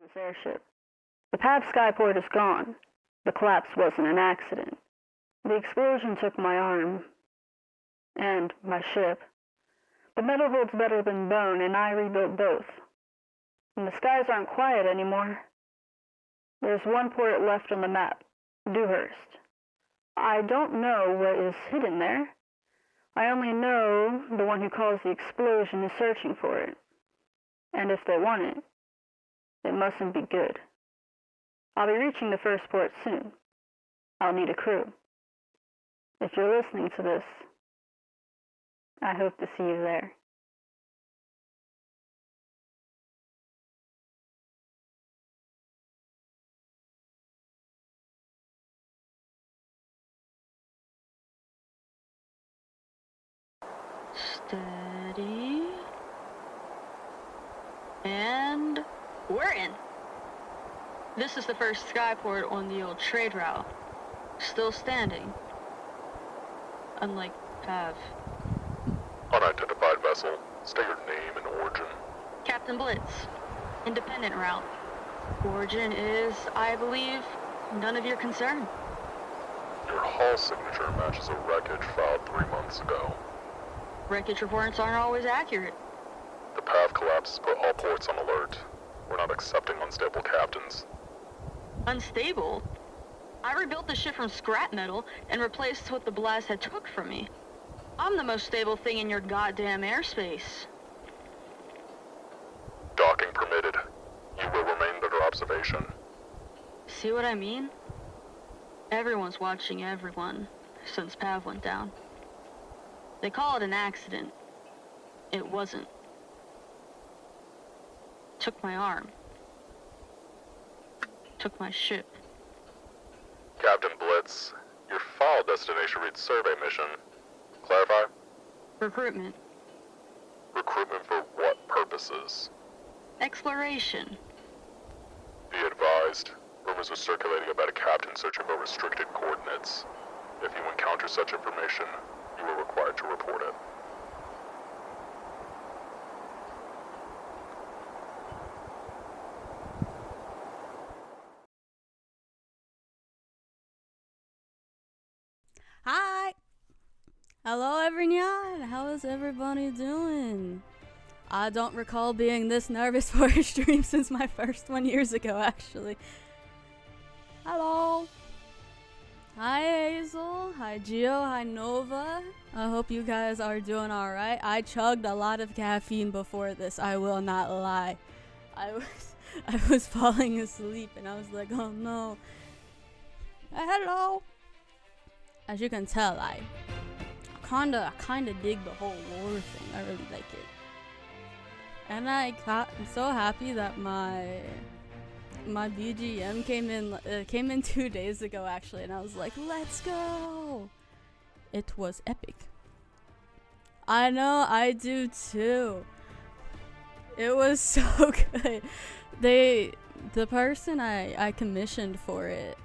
This airship. The PAV skyport is gone. The collapse wasn't an accident. The explosion took my arm. And my ship. But metal holds better than bone, and I rebuilt both. And the skies aren't quiet anymore. There's one port left on the map. Dewhurst. I don't know what is hidden there. I only know the one who caused the explosion is searching for it. And if they want it, it mustn't be good. I'll be reaching the first port soon. I'll need a crew. If you're listening to this, I hope to see you there. Steady. And we're in. This is the first skyport on the old trade route. Still standing. Unlike PAV. Unidentified vessel. State your name and origin. Captain Blitz. Independent route. Origin is, I believe, none of your concern. Your hull signature matches a wreckage filed 3 months ago. Wreckage reports aren't always accurate. The PAV collapse has put all ports on alert. We're not accepting unstable captains. Unstable? I rebuilt the ship from scrap metal and replaced what the blast had took from me. I'm the most stable thing in your goddamn airspace. Docking permitted. You will remain under observation. See what I mean? Everyone's watching everyone since PAV went down. They call it an accident. It wasn't. Took my arm. Took my ship. Captain Blitz, your file destination reads survey mission. Clarify? Recruitment. Recruitment for what purposes? Exploration. Be advised, rumors are circulating about a captain searching for restricted coordinates. If you encounter such information, you are required to report it. Hi! Hello everyone! How is everybody doing? I don't recall being this nervous for a stream since my first one years ago, actually. Hello! Hi Hazel, hi Gio, hi Nova. I hope you guys are doing alright. I chugged a lot of caffeine before this, I will not lie. I was falling asleep and I was like, oh no. Hello! As you can tell, I kinda dig the whole war thing. I really like it. And I'm so happy that my BGM came in 2 days ago actually, and I was like, let's go. It was epic. I know, I do too. It was so good. The person I commissioned for it,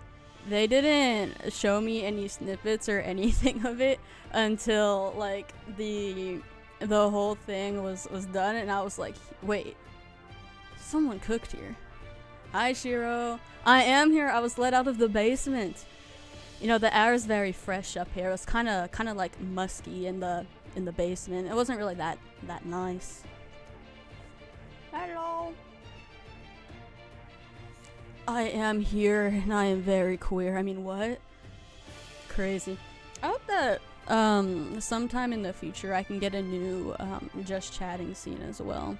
they didn't show me any snippets or anything of it until like the whole thing was done, and I was like, wait, someone cooked here. Hi Shiro, I am here. I was let out of the basement. You know, the air is very fresh up here. It was kind of like musky in the basement. It wasn't really that nice. Hello. I am here and I am very queer. I mean, what? Crazy. I hope that sometime in the future I can get a new just chatting scene as well.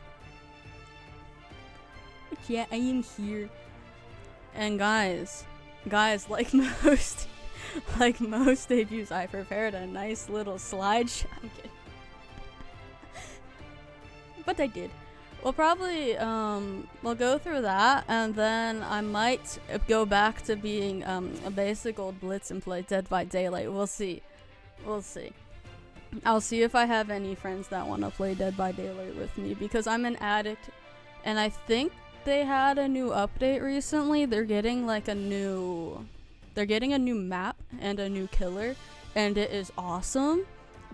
But yeah, I am here. And guys, like most debuts, I prepared a nice little slideshow. I'm kidding. But I did. We'll probably we'll go through that, and then I might go back to being a basic old Blitz and play Dead by Daylight. We'll see. I'll see if I have any friends that want to play Dead by Daylight with me, because I'm an addict, and I think they had a new update recently. They're getting a new map and a new killer, and it is awesome.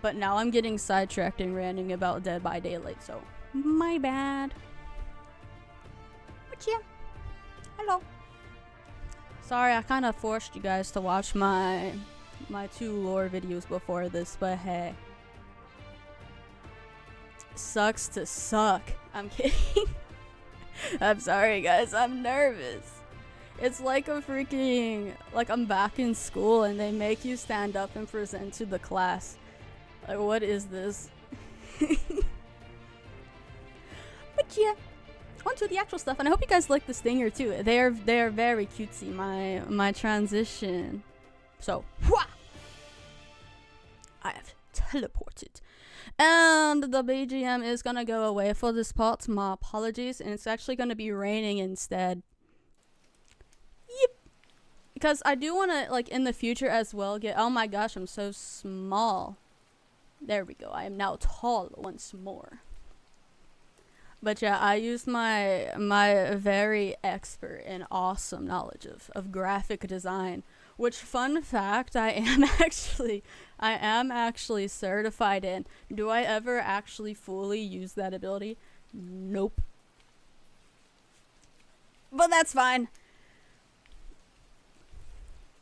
But now I'm getting sidetracked and ranting about Dead by Daylight, so my bad. But yeah. Hello. Sorry, I kind of forced you guys to watch my 2 lore videos before this, but hey. Sucks to suck. I'm kidding. I'm sorry, guys. I'm nervous. It's like a freaking... Like, I'm back in school and they make you stand up and present to the class. Like, what is this? But yeah. On to the actual stuff, and I hope you guys like the stinger too. They are very cutesy, my transition. So, whoosh! I have teleported. And the BGM is gonna go away for this part. My apologies, and it's actually gonna be raining instead. Yep. Because I do wanna, like, in the future as well get... Oh my gosh, I'm so small. There we go. I am now tall once more. But yeah, I used my very expert and awesome knowledge of graphic design, which, fun fact, I am actually certified in. Do I ever actually fully use that ability? Nope. But that's fine.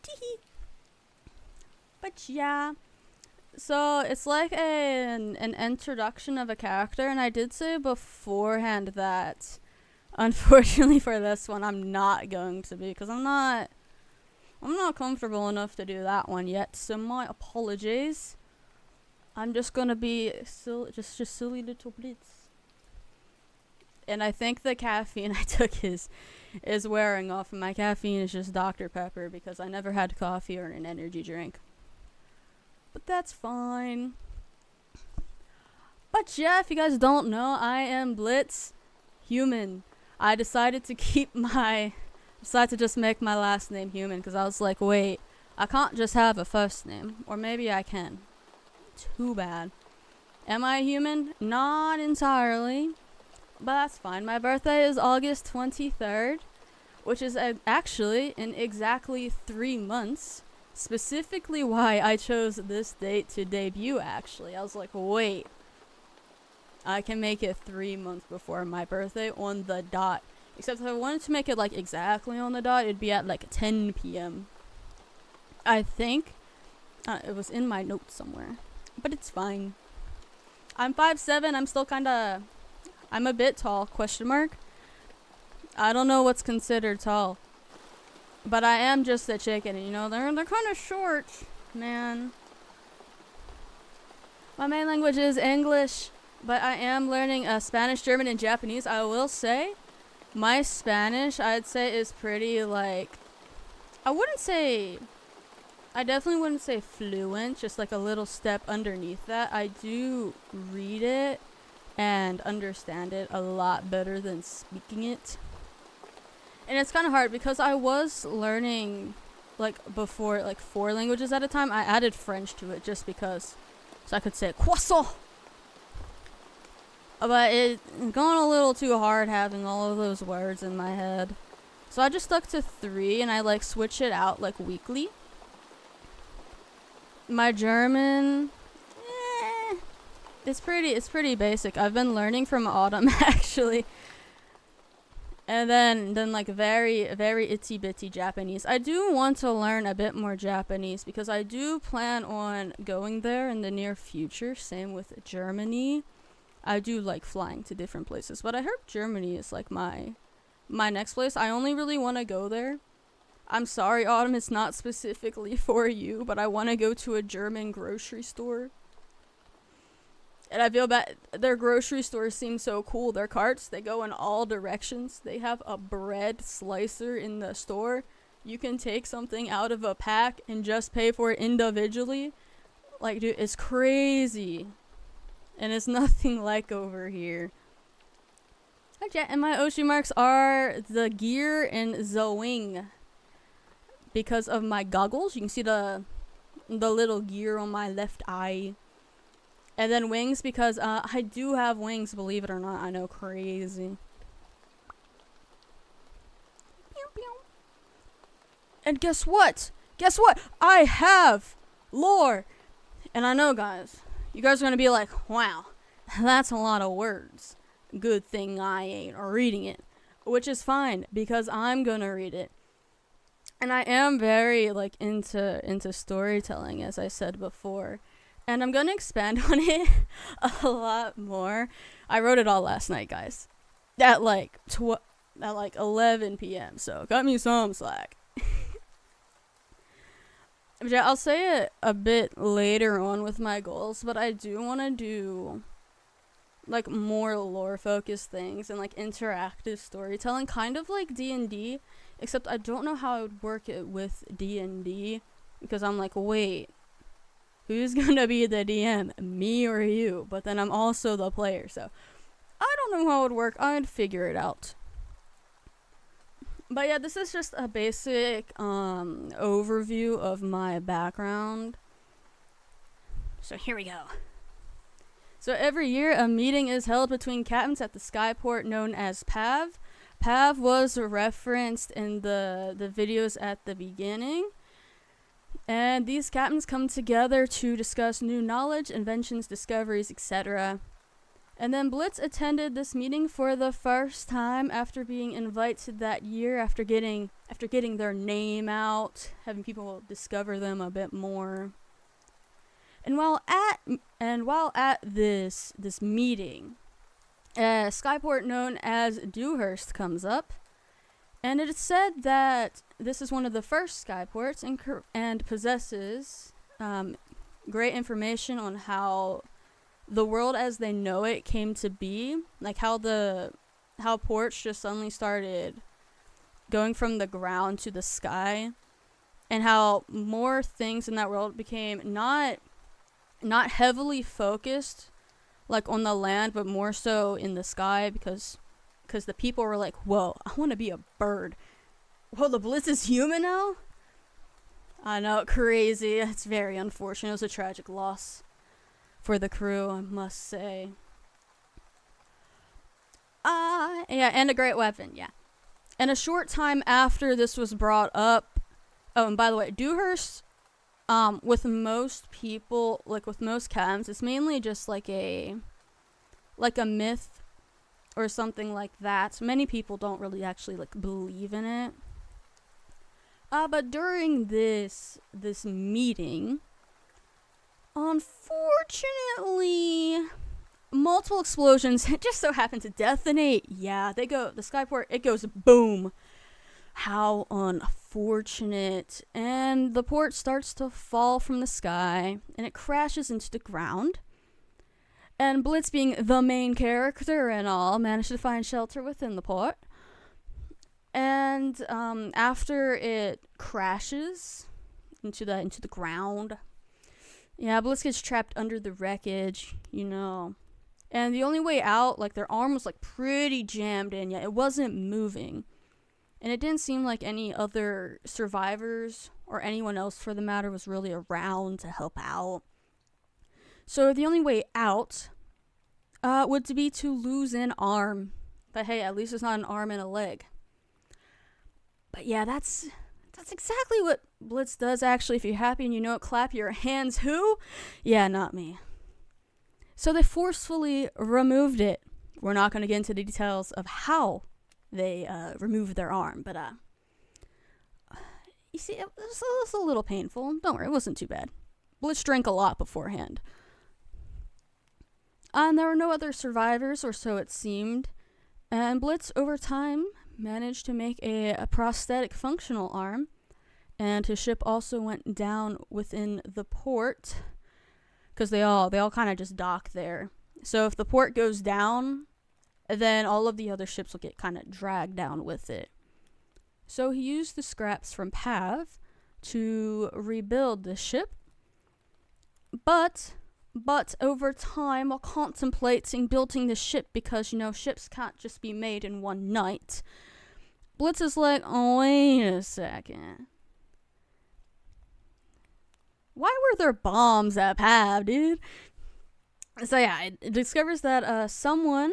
Teehee. But yeah. So, it's like an introduction of a character, and I did say beforehand that, unfortunately for this one, I'm not going to be, because I'm not comfortable enough to do that one yet, so my apologies. I'm just gonna be just silly little Blitz. And I think the caffeine I took is wearing off, and my caffeine is just Dr. Pepper, because I never had coffee or an energy drink. But that's fine. But yeah, if you guys don't know, I am Blitzhuman. I decided to just make my last name human, because I was like, wait, I can't just have a first name. Or maybe I can. Too bad. Am I human? Not entirely. But that's fine. My birthday is August 23rd, which is actually in exactly 3 months. Specifically why I chose this date to debut, actually. I was like, wait. I can make it 3 months before my birthday on the dot. Except if I wanted to make it, like, exactly on the dot, it'd be at, like, 10 p.m. I think. It was in my notes somewhere. But it's fine. I'm 5'7". I'm still kinda... I'm a bit tall, question mark. I don't know what's considered tall. But I am just a chicken, and you know, they're kind of short, man. My main language is English, but I am learning Spanish, German, and Japanese. I will say, my Spanish, I'd say, is pretty, like, I definitely wouldn't say fluent, just like a little step underneath that. I do read it and understand it a lot better than speaking it. And it's kind of hard because I was learning, like, before, like, 4 languages at a time. I added French to it just because, so I could say croissant. But it's gone a little too hard having all of those words in my head. So I just stuck to 3, and I, like, switch it out, like, weekly. My German, it's pretty basic. I've been learning from Autumn, actually. And then like very, very itsy bitty Japanese. I do want to learn a bit more Japanese because I do plan on going there in the near future. Same with Germany. I do like flying to different places, but I heard Germany is like my next place. I only really want to go there. I'm sorry, Autumn, it's not specifically for you, but I want to go to a German grocery store. And I feel bad. Their grocery stores seem so cool. Their carts, they go in all directions. They have a bread slicer in the store. You can take something out of a pack and just pay for it individually. Like, dude, it's crazy. And it's nothing like over here. Okay, and my Oshi marks are the gear and the wing. Because of my goggles, you can see the little gear on my left eye. And then wings because I do have wings, believe it or not. I know, crazy. Pew, pew. And guess what? Guess what? I have lore. And I know, guys, you guys are going to be like, wow, that's a lot of words. Good thing I ain't reading it. which is fine because I'm gonna read it. And I am very like into storytelling, as I said before, and I'm gonna expand on it a lot more. I wrote it all last night, guys, at like 11 p.m. So cut me some slack. Yeah, I'll say it a bit later on with my goals, but I do want to do like more lore focused things and like interactive storytelling, kind of like D&D, except I don't know how I would work it with D&D, because I'm like, wait, who's gonna be the DM, me or you? But then I'm also the player, so I don't know how it would work. I'd figure it out. But yeah, this is just a basic overview of my background. So here we go. So every year, a meeting is held between captains at the skyport known as PAV. PAV was referenced in the videos at the beginning. And these captains come together to discuss new knowledge, inventions, discoveries, etc. And then Blitz attended this meeting for the first time after being invited that year, after getting their name out, having people discover them a bit more. And while at this meeting, a skyport known as Dewhurst comes up, and it is said that this is one of the first skyports and possesses great information on how the world as they know it came to be, like how ports just suddenly started going from the ground to the sky, and how more things in that world became not heavily focused like on the land, but more so in the sky, because the people were like, whoa, I want to be a bird. Whoa, the Blitz is human now? I know, crazy. It's very unfortunate. It was a tragic loss for the crew, I must say. Yeah, and a great weapon, yeah. And a short time after this was brought up, oh, and by the way, Dewhurst, with most people, like with most cams, it's mainly just like a myth or something like that. Many people don't really actually like believe in it. But during this meeting, unfortunately, multiple explosions just so happen to detonate. Yeah, the skyport, it goes boom. How unfortunate. And the port starts to fall from the sky, and it crashes into the ground. And Blitz, being the main character and all, managed to find shelter within the port. And after it crashes into the ground, yeah, Blitz gets trapped under the wreckage, you know. And the only way out, like, their arm was like pretty jammed in, yeah, it wasn't moving. And it didn't seem like any other survivors, or anyone else for the matter, was really around to help out. So the only way out would be to lose an arm. But hey, at least it's not an arm and a leg. But yeah, that's exactly what Blitz does, actually. If you're happy and you know it, clap your hands. Who? Yeah, not me. So they forcefully removed it. We're not going to get into the details of how they removed their arm, but you see, it was a little painful. Don't worry, it wasn't too bad. Blitz drank a lot beforehand. And there were no other survivors, or so it seemed. And Blitz, over time, managed to make a prosthetic functional arm. And his ship also went down within the port, because they all kind of just dock there. So if the port goes down, then all of the other ships will get kind of dragged down with it. So he used the scraps from PAV to rebuild the ship. But over time, while contemplating building the ship, because, you know, ships can't just be made in one night, Blitz is like, oh, wait a second. Why were there bombs at PAV, dude? So yeah, it discovers that someone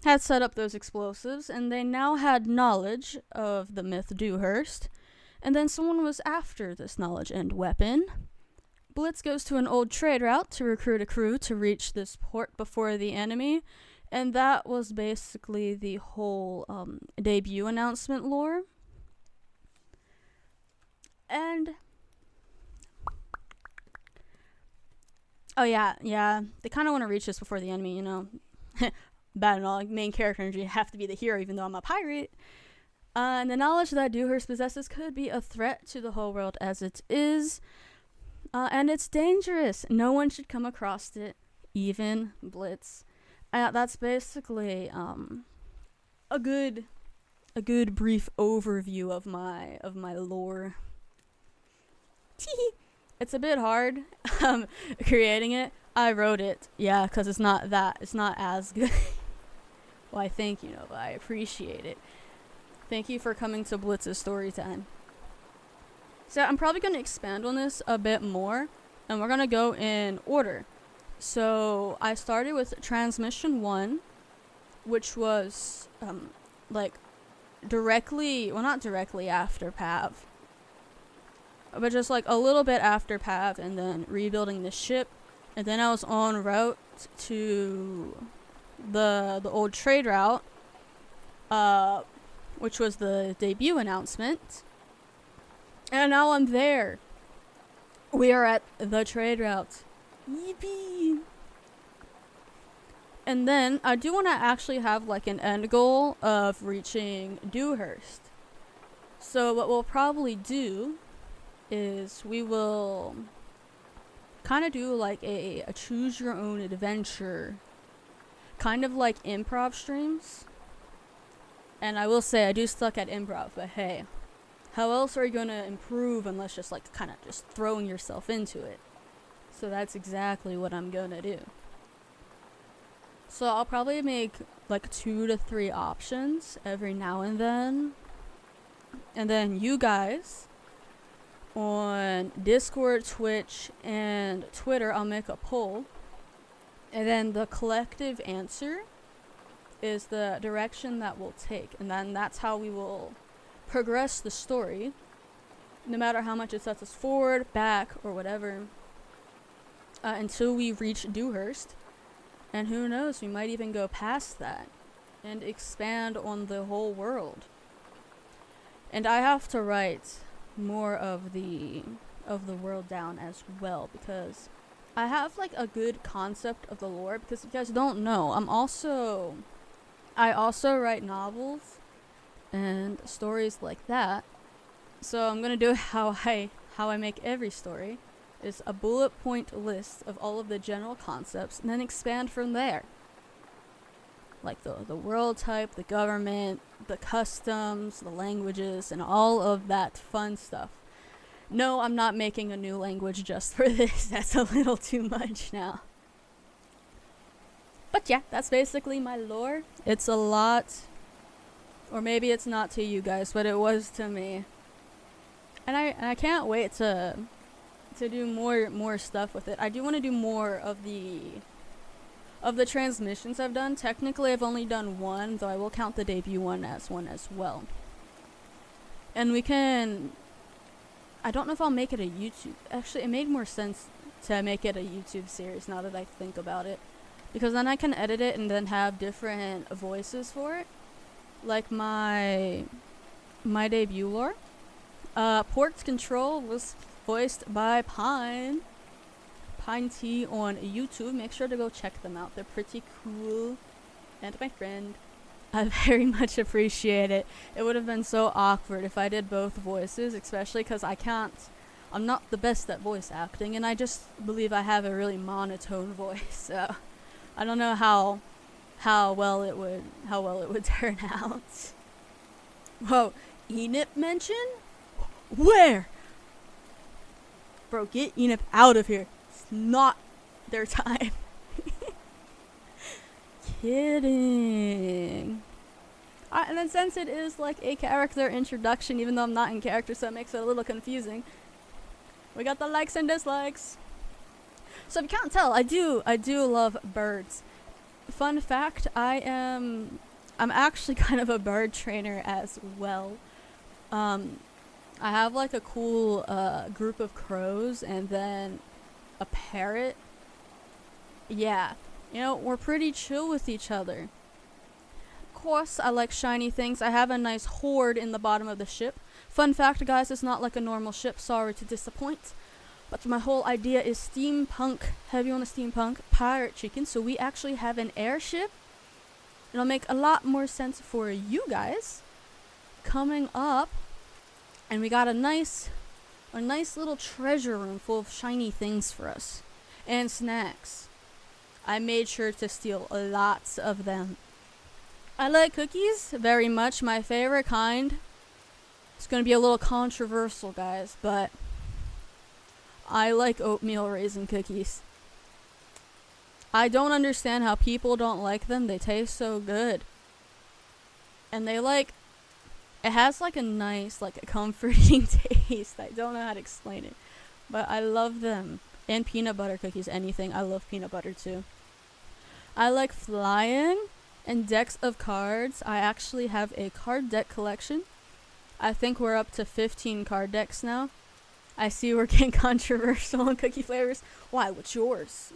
had set up those explosives, and they now had knowledge of the myth Dewhurst, and then someone was after this knowledge and weapon. Blitz goes to an old trade route to recruit a crew to reach this port before the enemy, And that was basically the whole debut announcement lore. And oh yeah, they kind of want to reach this before the enemy, you know. Bad and all, main character energy have to be the hero, even though I'm a pirate. And the knowledge that Dewhurst possesses could be a threat to the whole world as it is. And it's dangerous. No one should come across it, even Blitz. That's basically a good brief overview of my lore. It's a bit hard creating it. I wrote it, yeah, because it's not as good. Why, thank you, Nova. I appreciate it. Thank you for coming to Blitz's story time. So I'm probably going to expand on this a bit more, and we're going to go in order. So I started with Transmission 1, which was, like, not directly after Pav, but just, like, a little bit after Pav, and then rebuilding the ship, and then I was en route to the old trade route, which was the debut announcement. And now I'm there. We are at the trade route. Yippee! And then I do want to actually have like an end goal of reaching Dewhurst. So what we'll probably do is we will kind of do like a choose your own adventure, kind of like improv streams. And I will say I do suck at improv, but hey, how else are you going to improve unless just like kind of just throwing yourself into it? So that's exactly what I'm going to do. So I'll probably make like 2 to 3 options every now and then. And then you guys on Discord, Twitch, and Twitter, I'll make a poll. And then the collective answer is the direction that we'll take. And then that's how we will progress the story, no matter how much it sets us forward, back, or whatever, until we reach Dewhurst. And who knows, we might even go past that and expand on the whole world. And I have to write more of the world down as well, because I have like a good concept of the lore, because if you guys don't know, I also write novels and stories like that. So I'm gonna do how I make every story, is a bullet point list of all of the general concepts, and then expand from there. Like the world type, the government, the customs, the languages, and all of that fun stuff. No, I'm not making a new language just for this. That's a little too much now. But yeah, that's basically my lore. It's a lot, or maybe it's not to you guys, but it was to me. And I can't wait to do more stuff with it. I do want to do more of the transmissions I've done. Technically, I've only done one, though I will count the debut one as well. And we can, I don't know if I'll make it a YouTube. Actually, it made more sense to make it a YouTube series now that I think about it, because then I can edit it and then have different voices for it. Like my debut lore. Port's Control was voiced by Pine T on YouTube. Make sure to go check them out. They're pretty cool. And my friend. I very much appreciate it. It would have been so awkward if I did both voices, especially because I'm not the best at voice acting, and I just believe I have a really monotone voice, so I don't know how well it would turn out. Whoa, Enip mention? Where? Bro, get Enip out of here. It's not their time. Kidding. And then since it is like a character introduction, even though I'm not in character, so it makes it a little confusing. We got the likes and dislikes. So if you can't tell, I do love birds. Fun fact, I'm actually kind of a bird trainer as well. I have like a cool group of crows and then a parrot. Yeah. You know, we're pretty chill with each other. Of course, I like shiny things. I have a nice hoard in the bottom of the ship. Fun fact, guys, it's not like a normal ship. Sorry to disappoint. But my whole idea is steampunk. Heavy on the steampunk. Pirate chicken. So we actually have an airship. It'll make a lot more sense for you guys. Coming up. And we got a nice little treasure room full of shiny things for us. And snacks. I made sure to steal lots of them. I like cookies very much. My favorite kind. It's going to be a little controversial, guys, but I like oatmeal raisin cookies. I don't understand how people don't like them. They taste so good. And they it has like a nice, like a comforting taste. I don't know how to explain it, but I love them. And peanut butter cookies, anything. I love peanut butter too. I like flying and decks of cards. I actually have a card deck collection. I think we're up to 15 card decks now. I see we're getting controversial on cookie flavors. Why? What's yours?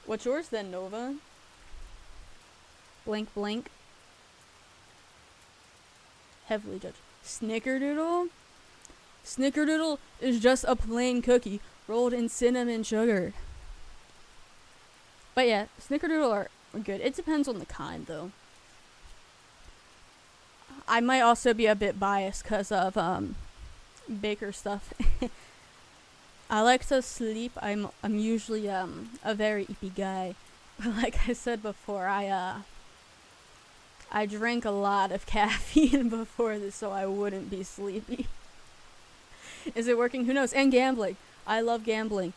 What's yours then, Nova? Blank blank. Heavily judged. Snickerdoodle? Snickerdoodle is just a plain cookie rolled in cinnamon sugar. But yeah, Snickerdoodle are good. It depends on the kind, though. I might also be a bit biased because of baker stuff. I like to sleep. I'm usually a very eepy guy. Like I said before, I drank a lot of caffeine before this, so I wouldn't be sleepy. Is it working? Who knows? And gambling. I love gambling.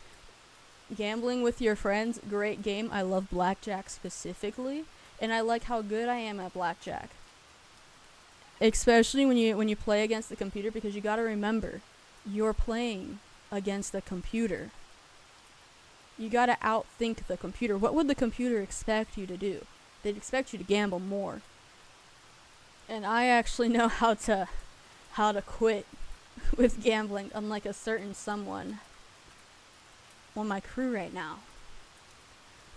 Gambling with your friends, great game. I love blackjack specifically, and I like how good I am at blackjack. Especially when you play against the computer, because you gotta remember, you're playing against the computer. You gotta outthink the computer. What would the computer expect you to do? They'd expect you to gamble more. And I actually know how to quit with gambling, unlike a certain someone on my crew right now.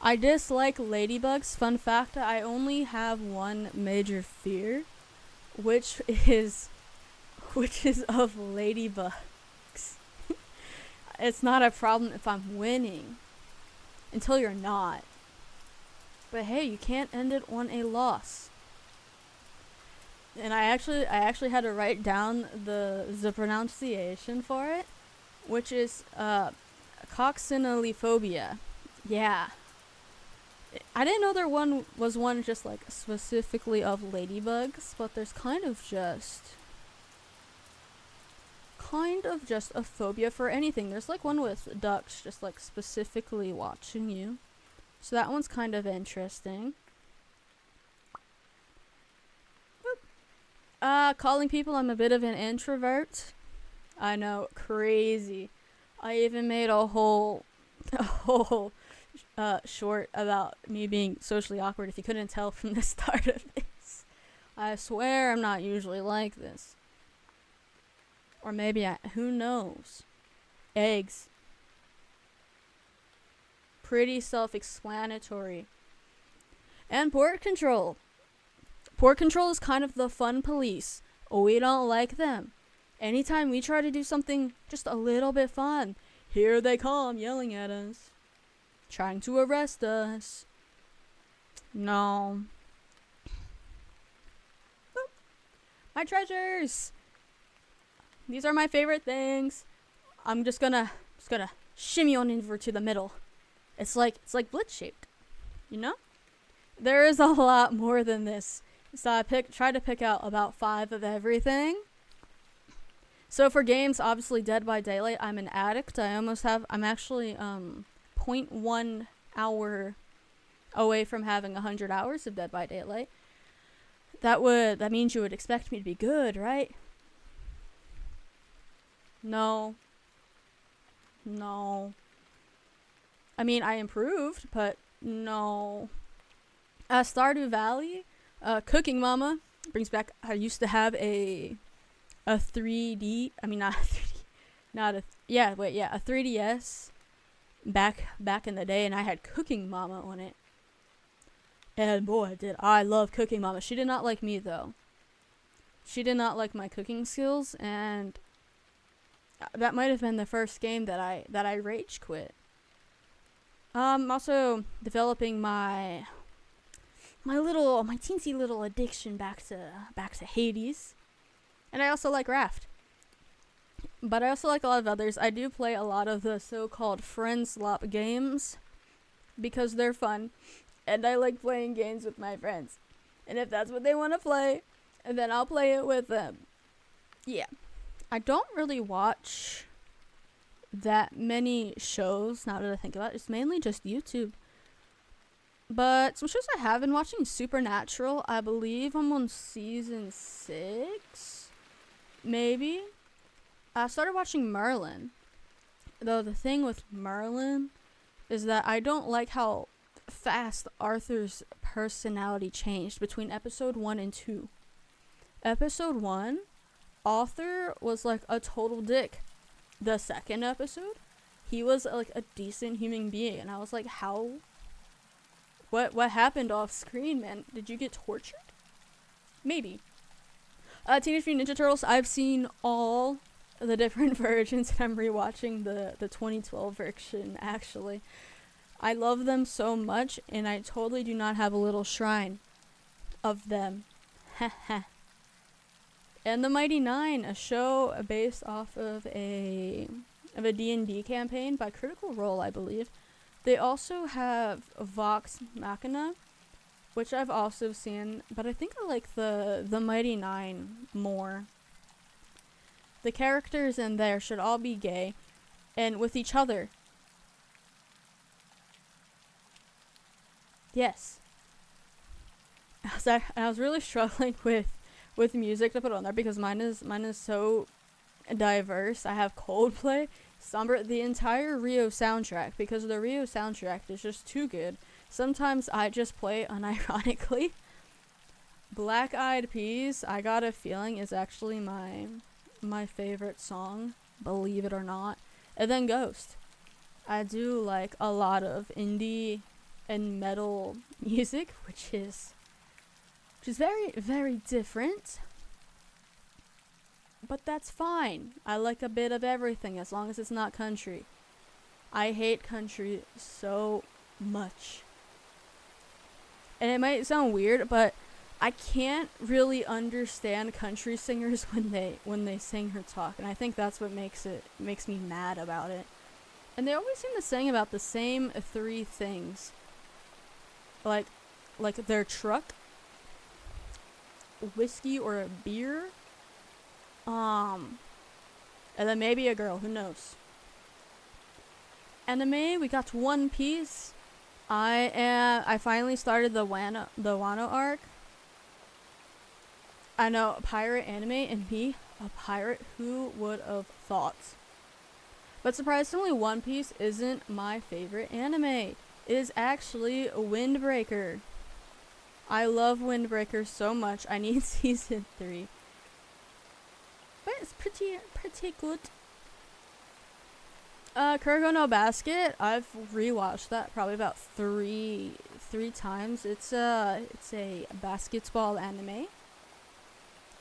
I dislike ladybugs. Fun fact, I only have one major fear, which is of ladybugs. It's not a problem if I'm winning, until you're not. But hey, you can't end it on a loss. And I actually had to write down the pronunciation for it, which is coccinellophobia. Yeah. I didn't know there was one just like specifically of ladybugs, but there's kind of just a phobia for anything. There's like one with ducks just like specifically watching you. So that one's kind of interesting. Calling people I'm a bit of an introvert. I know, crazy. I even made a whole short about me being socially awkward, if you couldn't tell from the start of this. I swear I'm not usually like this. Or maybe who knows? Eggs. Pretty self-explanatory. And port control. Port control is kind of the fun police. We don't like them. Anytime we try to do something just a little bit fun, here they come yelling at us, trying to arrest us. No. Boop. My treasures. These are my favorite things. I'm just gonna shimmy on over to the middle. It's like Blitz shaped, you know? There is a lot more than this. So I tried to pick out about 5 of everything. So for games, obviously Dead by Daylight, I'm an addict. I'm actually 0.1 hour away from having 100 hours of Dead by Daylight. That means you would expect me to be good, right? No. I mean, I improved, but no. Stardew Valley, Cooking Mama brings back. I used to have a 3D. I mean, not a 3D. A 3DS back in the day, and I had Cooking Mama on it. And boy, did I love Cooking Mama. She did not like me, though. She did not like my cooking skills, and that might have been the first game that I rage quit. Also developing my teensy little addiction back to Hades. And I also like Raft. But I also like a lot of others. I do play a lot of the so-called friend slop games because they're fun. And I like playing games with my friends. And if that's what they want to play, then I'll play it with them. Yeah. I don't really watch that many shows, now that I think about it. It's mainly just YouTube. But some shows I have been watching, Supernatural. I believe I'm on season 6. Maybe. I started watching Merlin. Though the thing with Merlin is that I don't like how fast Arthur's personality changed between episode 1 and 2. Episode 1, Arthur was like a total dick. The second episode, he was like a decent human being, and I was like, how? What happened off screen, man? Did you get tortured? Maybe. Teenage Mutant Ninja Turtles, I've seen all the different versions, and I'm rewatching the 2012 version, actually. I love them so much, and I totally do not have a little shrine of them. Haha. And The Mighty Nine, a show based off of a D&D campaign by Critical Role, I believe. They also have Vox Machina, which I've also seen, but I think I like the Mighty Nine more. The characters in there should all be gay, and with each other. Yes. I was really struggling with music to put on there because mine is so diverse. I have Coldplay, Somber, the entire Rio soundtrack, because the Rio soundtrack is just too good. Sometimes I just play unironically. Black Eyed Peas, I Got a Feeling, is actually my favorite song, believe it or not. And then Ghost. I do like a lot of indie and metal music, which is very, very different. But that's fine. I like a bit of everything as long as it's not country. I hate country so much. And it might sound weird, but I can't really understand country singers when they sing or talk, and I think that's what makes me mad about it. And they always seem to sing about the same 3 things. Like their truck, whiskey or a beer, and then maybe a girl, who knows. Anime, we got One Piece. I finally started the Wano arc. I know, pirate anime, and me, a pirate, who would have thought? But surprisingly, One Piece isn't my favorite anime. It is actually Windbreaker. I love Windbreaker so much. I need season 3. But it's pretty good. Kuroko no Basket, I've rewatched that probably about three times. It's a basketball anime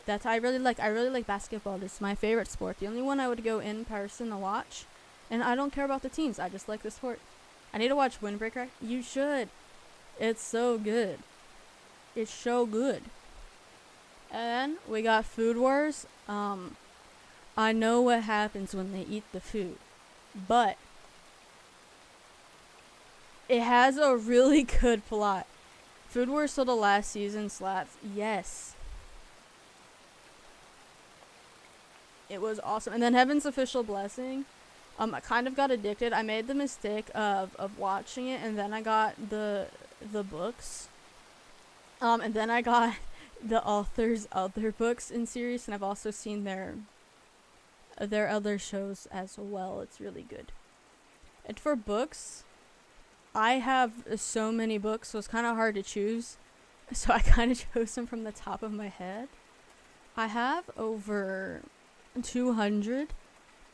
that I really like. I really like basketball. It's my favorite sport. The only one I would go in person to watch. And I don't care about the teams. I just like the sport. I need to watch Windbreaker. You should. It's so good. It's so good. And we got Food Wars. I know what happens when they eat the food. But it has a really good plot. Food Wars till the last season slaps. Yes. It was awesome. And then Heaven's Official Blessing. I kind of got addicted. I made the mistake of watching it, and then I got the books. And then I got the author's other books in series, and I've also seen their other shows as well. It's really good. And for books, I have so many books, so it's kind of hard to choose. So I kind of chose them from the top of my head. I have over 200,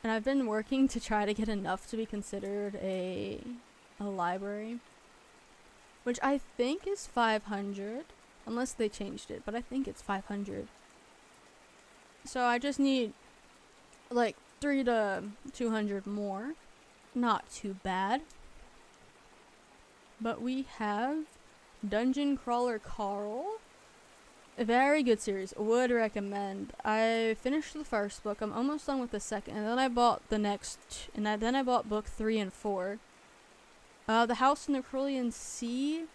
And I've been working to try to get enough to be considered a library, which I think is 500, unless they changed it, but I think it's 500. So I just need like 3 to 200 more. Not too bad. But we have Dungeon Crawler Carl. A very good series. Would recommend. I finished the first book. I'm almost done with the second, and then I bought the next, then I bought book 3 and 4. The House in the Cerulean Sea.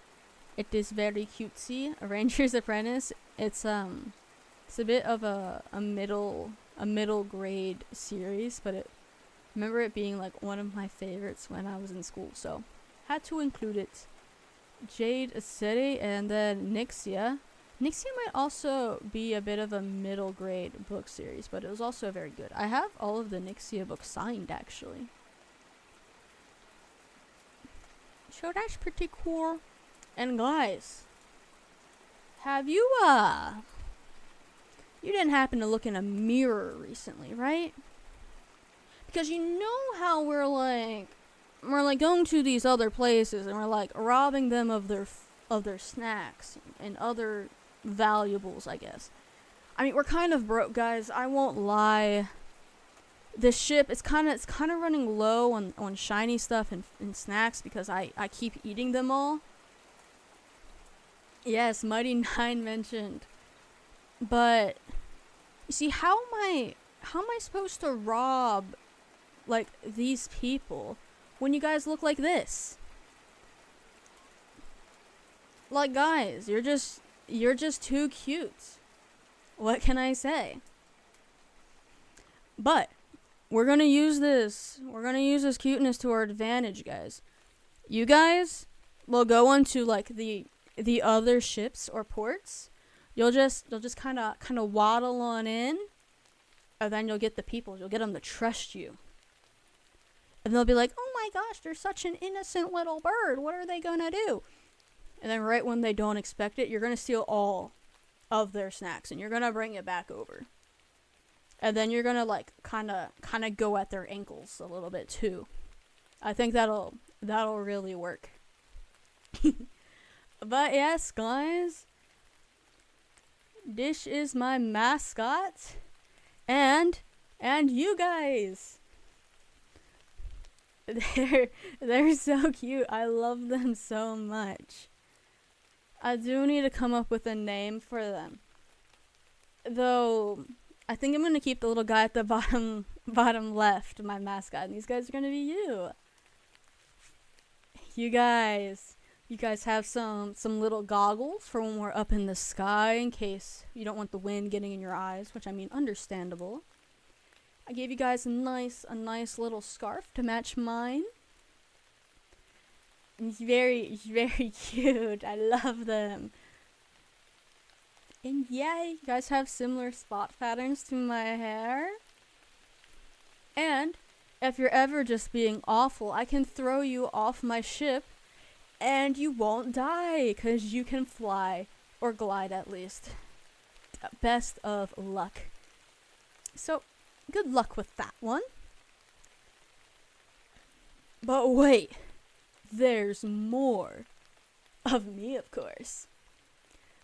It is very cutesy. A Ranger's Apprentice. It's a bit of a middle grade series, but I remember it being like one of my favorites when I was in school, so had to include it. Jade City, and then Nixia. Nixia might also be a bit of a middle grade book series, but it was also very good. I have all of the Nixia books signed, actually. So that's pretty cool. And guys, have you you didn't happen to look in a mirror recently, right? Because you know how we're like going to these other places and we're like robbing them of their snacks and other valuables, I guess. I mean, we're kind of broke, guys. I won't lie. The ship, it's kind of running low on shiny stuff and snacks because I keep eating them all. Yes, Mighty 9 mentioned. But you see, how am I supposed to rob like these people when you guys look like this? Like, guys, you're just too cute. What can I say? But we're gonna use this cuteness to our advantage, guys. You guys will go onto like the other ships or ports. You'll just kind of waddle on in, and then you'll get the people. You'll get them to trust you, and they'll be like, "Oh my gosh, they're such an innocent little bird. What are they gonna do?" And then right when they don't expect it, you're gonna steal all of their snacks, and you're gonna bring it back over. And then you're gonna like kind of go at their ankles a little bit too. I think that'll really work. But yes, guys, this is my mascot, and you guys. They're so cute. I love them so much. I do need to come up with a name for them, though. I think I'm gonna keep the little guy at the bottom left, my mascot, and these guys are gonna be you. You guys have some little goggles for when we're up in the sky in case you don't want the wind getting in your eyes, which I mean understandable. I gave you guys a nice little scarf to match mine. It's very cute. I love them. And yeah, you guys have similar spot patterns to my hair. And if you're ever just being awful, I can throw you off my ship and you won't die because you can fly, or glide at least. Best of luck. So, good luck with that one. But wait, there's more of me, of course.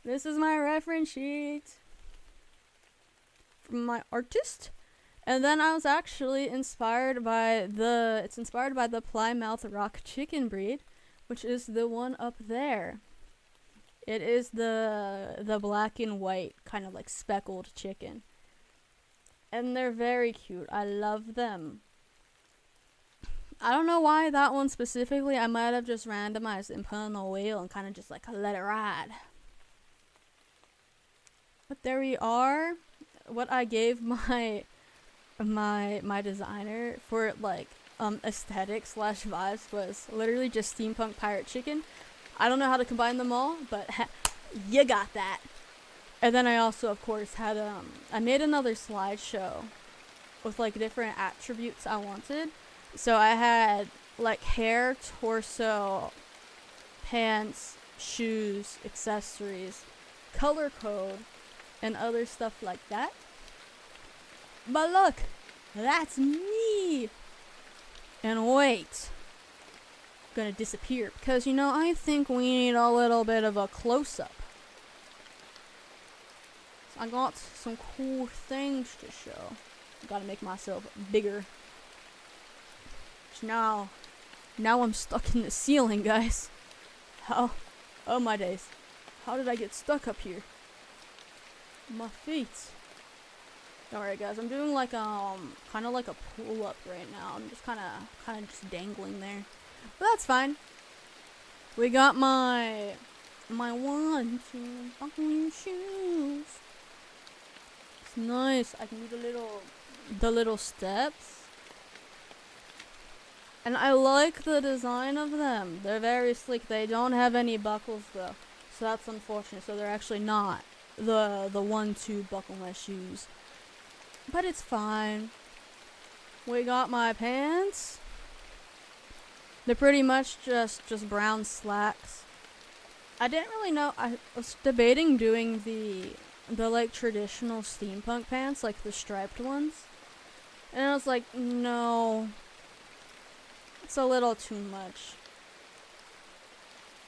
This is my reference sheet from my artist. And then I was actually inspired by it's inspired by the Plymouth Rock chicken breed, which is the one up there. It is the black and white kind of like speckled chicken. And they're very cute. I love them. I don't know why that one specifically. I might have just randomized and put on the wheel and kind of just like let it ride. But there we are. What I gave my designer for like aesthetic / vibes was literally just steampunk pirate chicken. I don't know how to combine them all, but you got that. And then I also, of course, had I made another slideshow with like different attributes I wanted. So I had like hair, torso, pants, shoes, accessories, color code, and other stuff like that. But look, That's me. And wait. Gonna disappear because, you know, I think we need a little bit of a close-up. So I got some cool things to show. Gotta make myself bigger. So now I'm stuck in the ceiling, guys. How? Oh my days. How did I get stuck up here? My feet. Alright guys, I'm doing like kind of like a pull up right now. I'm just kind of just dangling there. But that's fine. We got my 1, 2 buckling shoes. It's nice. I can do the little steps. And I like the design of them. They're very sleek. They don't have any buckles though. So that's unfortunate. So they're actually not the 1-2 buckleless shoes. But it's fine. We got my pants. They're pretty much just brown slacks. I didn't really know. I was debating doing the like traditional steampunk pants, like the striped ones. And I was like, no. It's a little too much.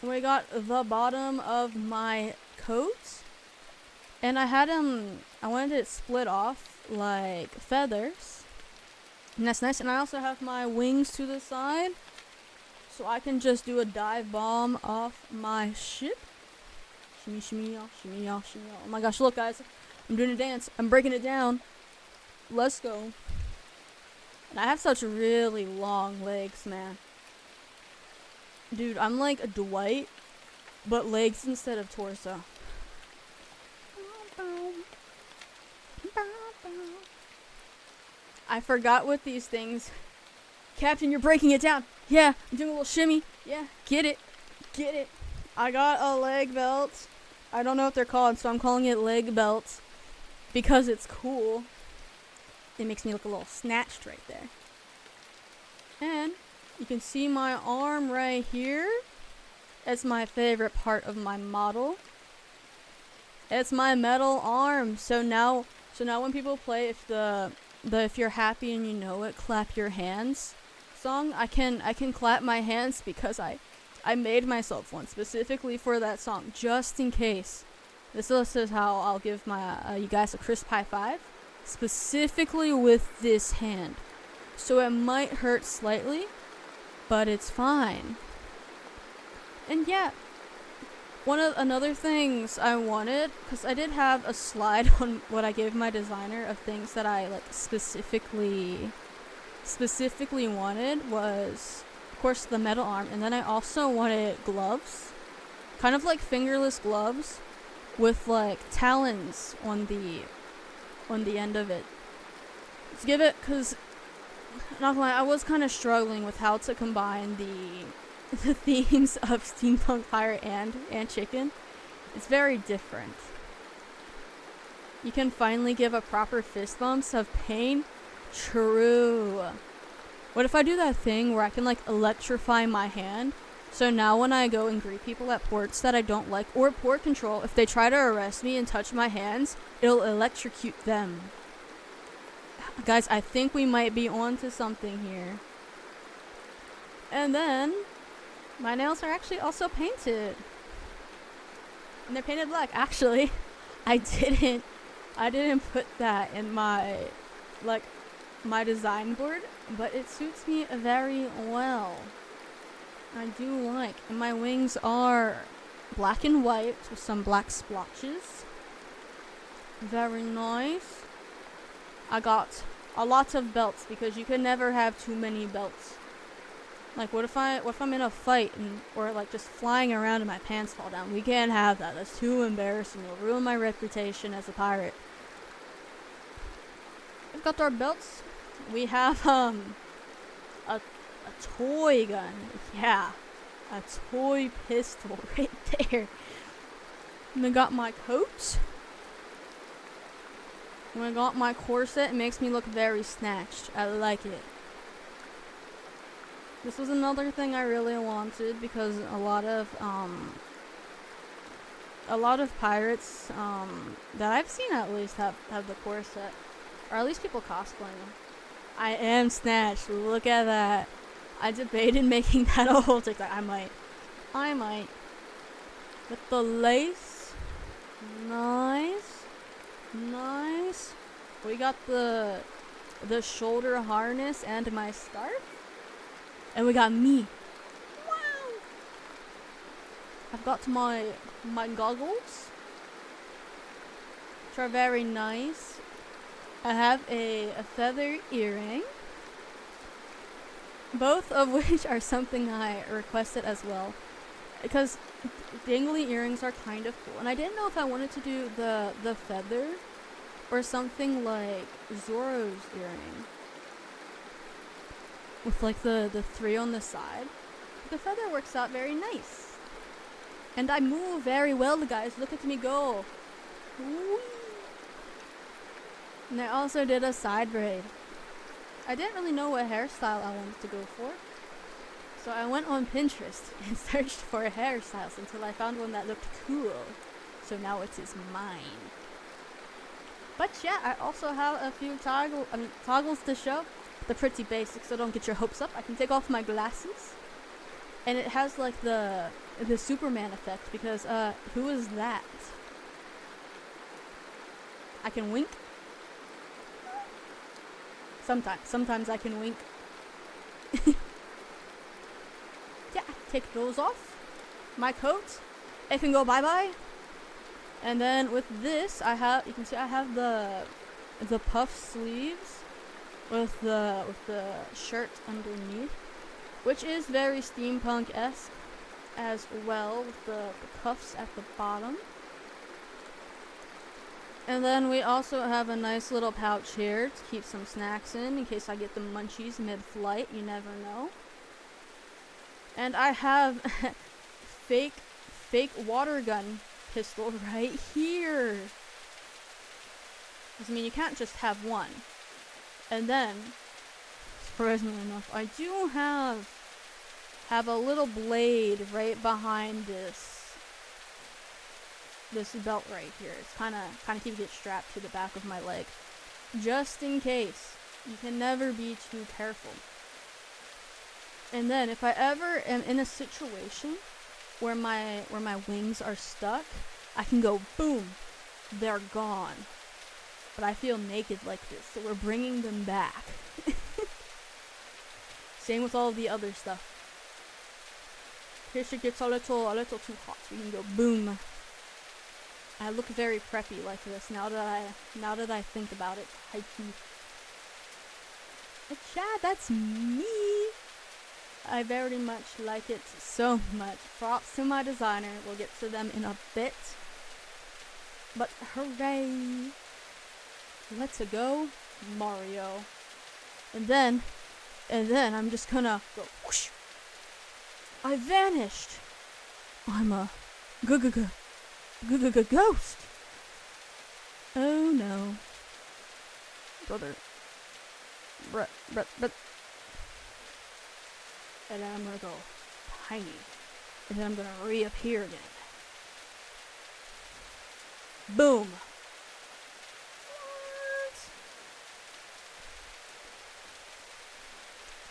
We got the bottom of my coat. And I wanted it split off like feathers. And that's nice. And I also have my wings to the side. So I can just do a dive bomb off my ship. Shimmy, shimmy, y'all, shimmy, y'all, shimmy, y'all. Oh my gosh, look guys. I'm doing a dance. I'm breaking it down. Let's go. And I have such really long legs, man. Dude, I'm like a Dwight, but legs instead of torso. I forgot what these things. Captain, you're breaking it down. Yeah, I'm doing a little shimmy. Yeah, get it. Get it. I got a leg belt. I don't know what they're called, so I'm calling it leg belts because it's cool. It makes me look a little snatched right there. And you can see my arm right here. It's my favorite part of my model. It's my metal arm. So now when people play if you're happy and you know it, clap your hands song, I can clap my hands because I made myself one specifically for that song, just in case. This is how I'll give my you guys a crisp high five, specifically with this hand. So it might hurt slightly, but it's fine. And yeah, one of another things I wanted, because I did have a slide on what I gave my designer of things that I like specifically wanted was, of course, the metal arm, and then I also wanted gloves, kind of like fingerless gloves with like talons on the end of it. Let's give it, because not gonna lie, I was kind of struggling with how to combine the themes of steampunk pirate and chicken. It's very different. You can finally give a proper fist bumps of pain. True. What if I do that thing where I can like electrify my hand? So now when I go and greet people at ports that I don't like, or port control, if they try to arrest me and touch my hands, it'll electrocute them. Guys, I think we might be onto something here. And then my nails are actually also painted. And they're painted black. Actually, I didn't put that in my design board, but it suits me very well. I do like. And my wings are black and white with some black splotches. Very nice. I got a lot of belts because you can never have too many belts. Like what if I'm in a fight or like just flying around and my pants fall down? We can't have that. That's too embarrassing. It'll ruin my reputation as a pirate. We've got our belts. We have a toy gun. Yeah. A toy pistol right there. And I got my coat. When I got my corset, it makes me look very snatched. I like it. This was another thing I really wanted because a lot of pirates that I've seen at least have the corset, or at least people cosplaying them. I am snatched. Look at that. I debated making that a whole TikTok. I might. With the lace. Nice. Nice. We got the shoulder harness and my scarf. And we got me. Wow. I've got my goggles, which are very nice. I have a feather earring, both of which are something I requested as well, because dangly earrings are kind of cool, and I didn't know if I wanted to do the feather or something like Zoro's earring with like the 3 on the side. The feather works out very nice, and I move very well, guys. Look at me go. Whee! And I also did a side braid. I didn't really know what hairstyle I wanted to go for, so I went on Pinterest and searched for hairstyles until I found one that looked cool. So now it is mine. But yeah, I also have a few toggles to show. The pretty basics, so don't get your hopes up. I can take off my glasses, and it has like the Superman effect, because who is that? I can wink. Sometimes I can wink. Yeah, take those off. My coat, it can go bye-bye. And then with this, you can see I have the puff sleeves with the shirt underneath, which is very steampunk-esque as well, with the cuffs at the bottom. And then we also have a nice little pouch here to keep some snacks in case I get the munchies mid-flight. You never know. And I have fake water gun pistol right here. I mean, you can't just have one. And then, surprisingly enough, I do have a little blade right behind this belt right here. It's kind of keeping it strapped to the back of my leg, just in case. You can never be too careful. And then if I ever am in a situation where my wings are stuck, I can go boom, they're gone. But I feel naked like this, so we're bringing them back. Same with all of the other stuff. In case it gets a little too hot, we can go boom. I look very preppy like this now that I think about it. But yeah, that's me. I very much like it so much. Props to my designer. We'll get to them in a bit. But hooray! Let's go, Mario. And then I'm just gonna go whoosh. I vanished. I'm a ghost. Oh no. Brother. But. And then I'm gonna go tiny. And then I'm gonna reappear again. Boom.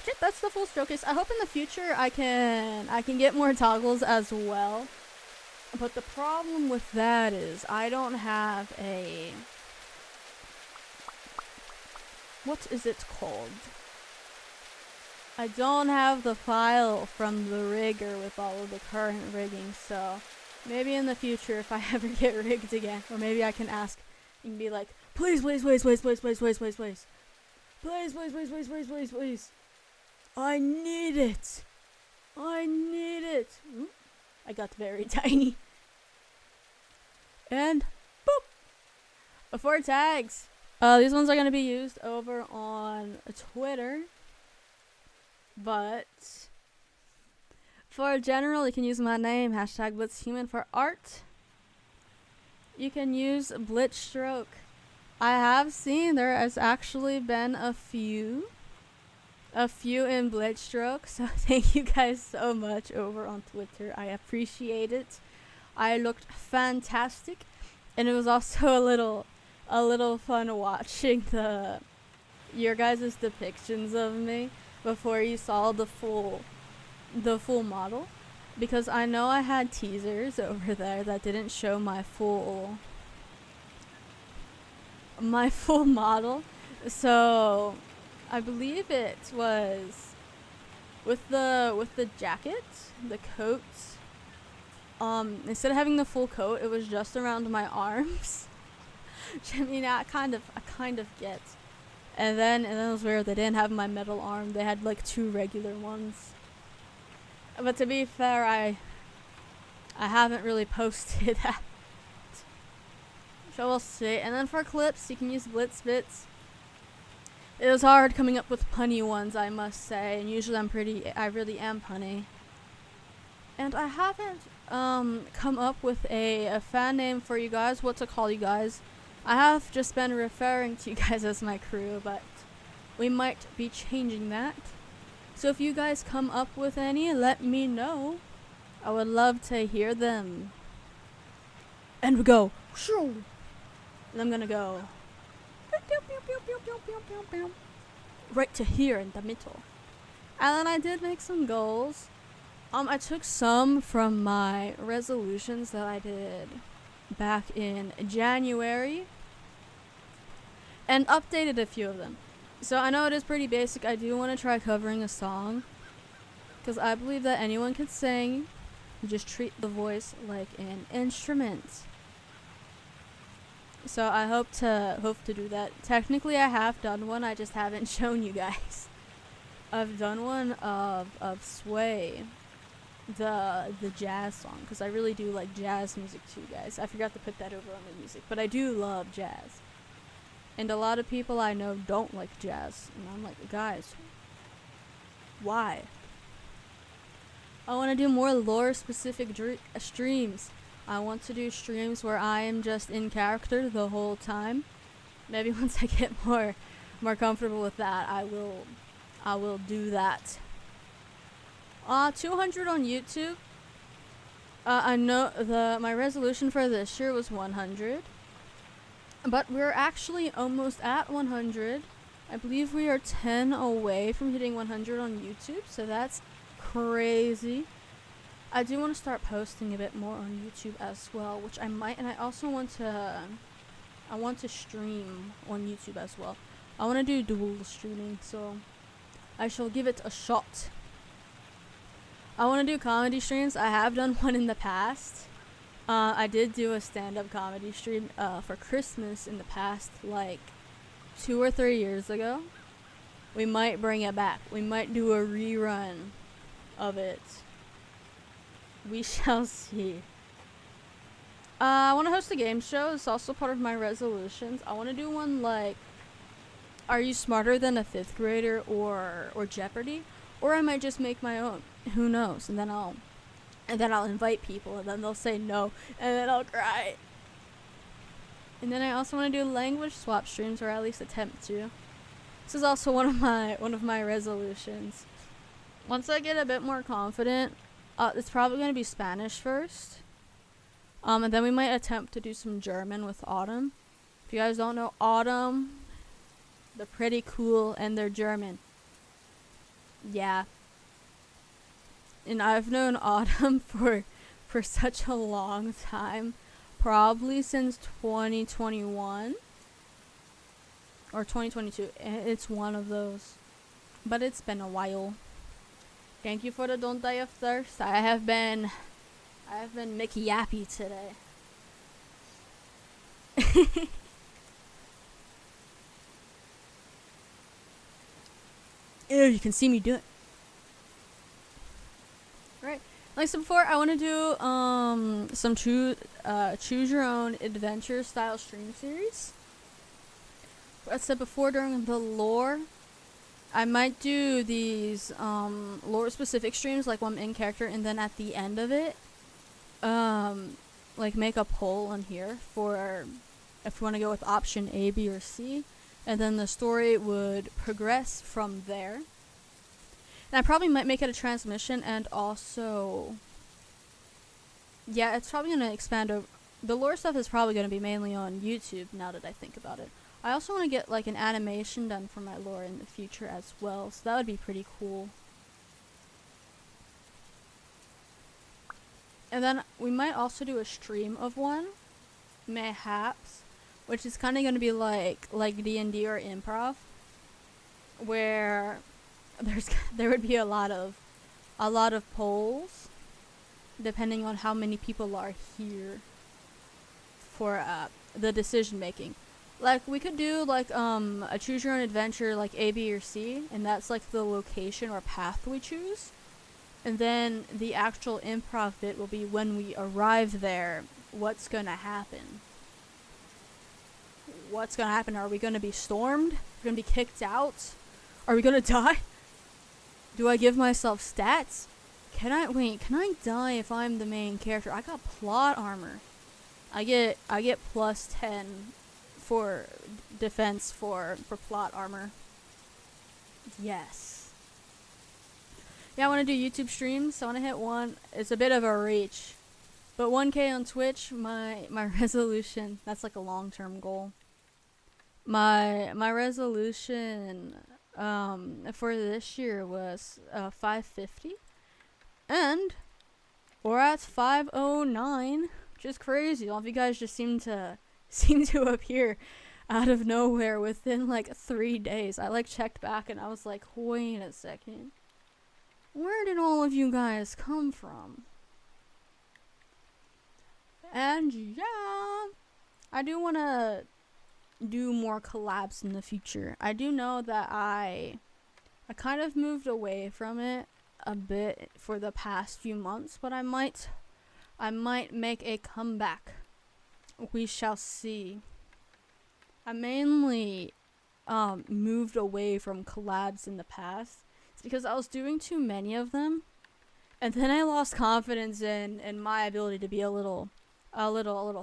Shit, that's the full showcase. I hope in the future I can get more toggles as well. But the problem with that is I don't have a, what is it called? I don't have the file from the rigger with all of the current rigging, so maybe in the future if I ever get rigged again, or maybe I can ask and be like, please. I need it. Ooh, I got very tiny. And boop. Before tags. These ones are gonna be used over on Twitter. But for general, you can use my name, #Blitzhuman. For art, you can use Blitzstroke. I have seen there has actually been a few in Blitzstroke, so thank you guys so much over on Twitter. I appreciate it. I looked fantastic, and it was also a little fun watching your guys' depictions of me before you saw the full model, because I know I had teasers over there that didn't show my full model. So I believe it was with the jacket, the coat. Instead of having the full coat, it was just around my arms. Which, I mean, I kind of get. And then it was weird. They didn't have my metal arm. They had like 2 regular ones. But to be fair, I haven't really posted that. So we'll see. And then for clips, you can use Blitz bits. It was hard coming up with punny ones, I must say. And usually I really am punny. And I haven't come up with a fan name for you guys, what to call you guys. I have just been referring to you guys as my crew, but we might be changing that. So if you guys come up with any, let me know. I would love to hear them. And we go. Shoo! And I'm gonna go. Right to here in the middle. And then I did make some goals. I took some from my resolutions that I did back in January and updated a few of them. So I know it is pretty basic. I do want to try covering a song because I believe that anyone can sing. You just treat the voice like an instrument. So I hope to do that. Technically I have done one, I just haven't shown you guys. I've done one of Sway, the jazz song, because I really do like jazz music too, guys. I forgot to put that over on the music, but I do love jazz. And a lot of people I know don't like jazz, and I'm like, guys, why? I want to do more lore specific streams. I want to do streams where I am just in character the whole time. Maybe once I get more comfortable with that, I will do that. 200 on YouTube. I know my resolution for this year was 100. But we're actually almost at 100. I believe we are 10 away from hitting 100 on YouTube, so that's crazy. I do want to start posting a bit more on YouTube as well, which I might, and I also want to stream on YouTube as well. I want to do dual streaming, so I shall give it a shot. I want to do comedy streams. I have done one in the past. I did do a stand-up comedy stream for Christmas in the past, like 2 or 3 years ago. We might bring it back. We might do a rerun of it. We shall see. I want to host a game show. It's also part of my resolutions. I want to do one like, Are You Smarter Than a 5th Grader or Jeopardy? Or I might just make my own. Who knows? And then I'll invite people, and then they'll say no, and then I'll cry. And then I also want to do language swap streams, or at least attempt to. This is also one of my resolutions. Once I get a bit more confident, it's probably going to be Spanish first. And then we might attempt to do some German with Autumn. If you guys don't know Autumn, they're pretty cool, and they're German. Yeah. And I've known Autumn for such a long time, probably since 2021 or 2022. It's one of those, but it's been a while. Thank you for the Don't Die of Thirst. I have been Mickey Yappy today. Ew, you can see me do it. Right. Like I said before, I want to do some choose your own adventure style stream series. I said before, during the lore, I might do these lore specific streams, like when I'm in character, and then at the end of it, like make a poll on here for if you want to go with option A, B, or C, and then the story would progress from there. And I probably might make it a transmission, and also, yeah, it's probably going to expand over. The lore stuff is probably going to be mainly on YouTube, now that I think about it. I also want to get like an animation done for my lore in the future as well, so that would be pretty cool. And then we might also do a stream of one, mayhaps, which is kind of going to be like D&D or improv, where there would be a lot of polls depending on how many people are here for the decision making. Like we could do like a choose your own adventure, like A, B, or C, and that's like the location or path we choose. And then the actual improv bit will be when we arrive there, what's gonna happen? What's gonna happen? Are we gonna be stormed? Are we gonna be kicked out? Are we gonna die? Do I give myself stats? Can I die if I'm the main character? I got plot armor. I get plus 10 for defense for plot armor. Yes. Yeah, I want to do YouTube streams. I want to hit one. It's a bit of a reach, but 1K on Twitch. My resolution. That's like a long-term goal. My resolution for this year was 550, and we're at 509, which is crazy. All of you guys just seem to appear out of nowhere within like 3 days. I like checked back and I was like, wait a second. Where did all of you guys come from? And yeah, I do want to do more collabs in the future. I do know that I kind of moved away from it a bit for the past few months, but I might make a comeback. We shall see. I mainly moved away from collabs in the past. It's because I was doing too many of them, and then I lost confidence in my ability to be a little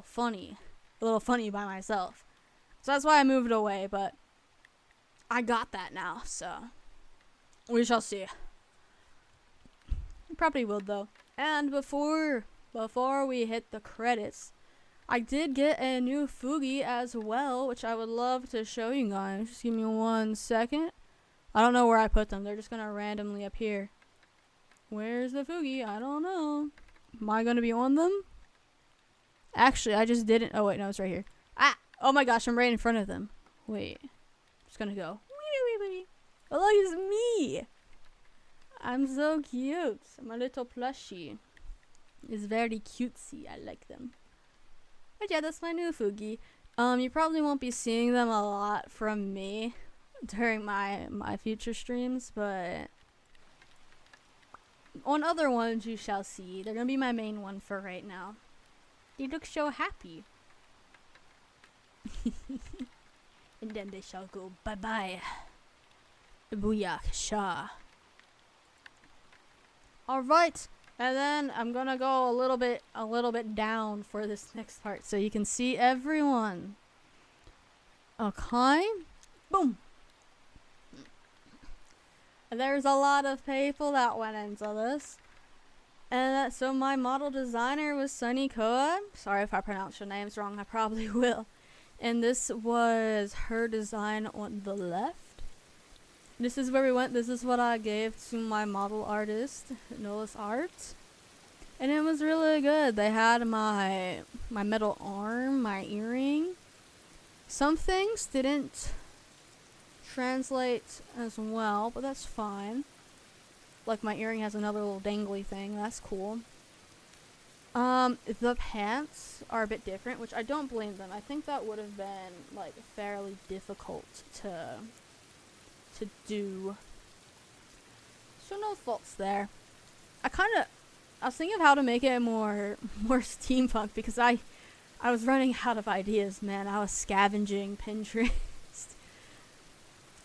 funny by myself. So that's why I moved away, but I got that now, so we shall see. Probably will though. And before we hit the credits, I did get a new Fugi as well, which I would love to show you guys. Just give me 1 second. I don't know where I put them. They're just gonna randomly appear. Where's the Fugi? I don't know. Am I gonna be on them? Actually, I just didn't. Oh wait, no, it's right here. Ah! Oh my gosh, I'm right in front of them. Wait. I'm just gonna go. Oh look, it's me! I'm so cute. I'm a little plushie. It's very cutesy. I like them. But yeah, that's my new Fugi. You probably won't be seeing them a lot from me during my future streams, but on other ones you shall see. They're gonna be my main one for right now. They look so happy. And then they shall go bye-bye. Booyak Shah. Alright, and then I'm gonna go a little bit down for this next part so you can see everyone. Okay. Boom. There's a lot of people that went into this. And so my model designer was Sunny Koa. Sorry if I pronounce your names wrong, I probably will. And this was her design on the left. This is where we went. This is what I gave to my model artist, Nola's Art. And it was really good. They had my metal arm, my earring. Some things didn't translate as well, but that's fine. Like my earring has another little dangly thing. That's cool. The pants are a bit different, which I don't blame them. I think that would have been like fairly difficult to do. So no faults there. I was thinking of how to make it more steampunk because I was running out of ideas, man. I was scavenging Pinterest.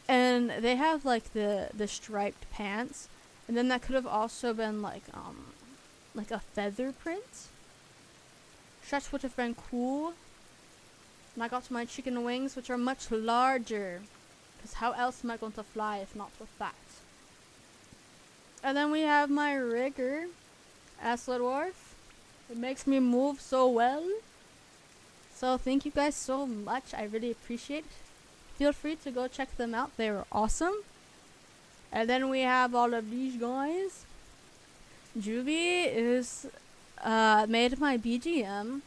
And they have like the striped pants, and then that could have also been like a feather print. That would have been cool. And I got my chicken wings, which are much larger. Because how else am I going to fly if not with that? And then we have my rigger, Asla Dwarf. It makes me move so well. So thank you guys so much. I really appreciate it. feel free to go check them out. They were awesome. And then we have all of these guys. Juvie is made my BGM.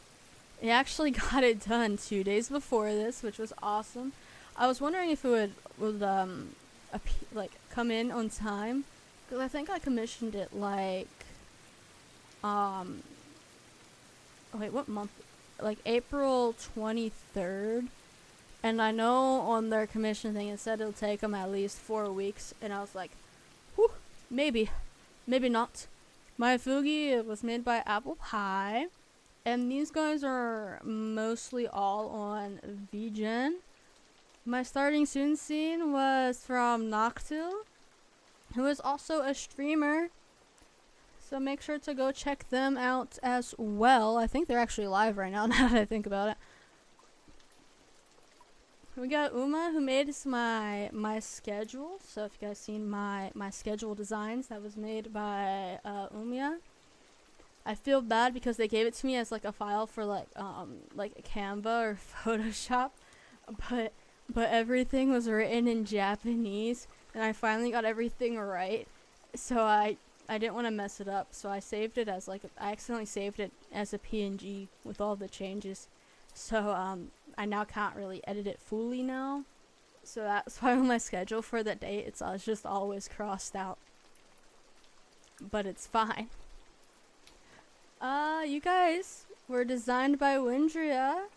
He actually got it done 2 days before this, which was awesome. I was wondering if it would like come in on time, because I think I commissioned it like wait, what month? Like April 23rd. And I know on their commission thing it said it'll take them at least 4 weeks, and I was like, whew, maybe not. My Fugi was made by Apple Pie, and these guys are mostly all on VGen. My starting soon scene was from Noctil, who is also a streamer, so make sure to go check them out as well. I think they're actually live right now, now that I think about it. We got Uma, who made my schedule. So if you guys seen my schedule designs, that was made by Umia. I feel bad because they gave it to me as like a file for like Canva or Photoshop, but everything was written in Japanese, and I finally got everything right. So I didn't want to mess it up, so I saved it as I accidentally saved it as a PNG with all the changes. So I now can't really edit it fully now. So that's why on my schedule for the date it's just always crossed out. But it's fine. You guys were designed by Windria.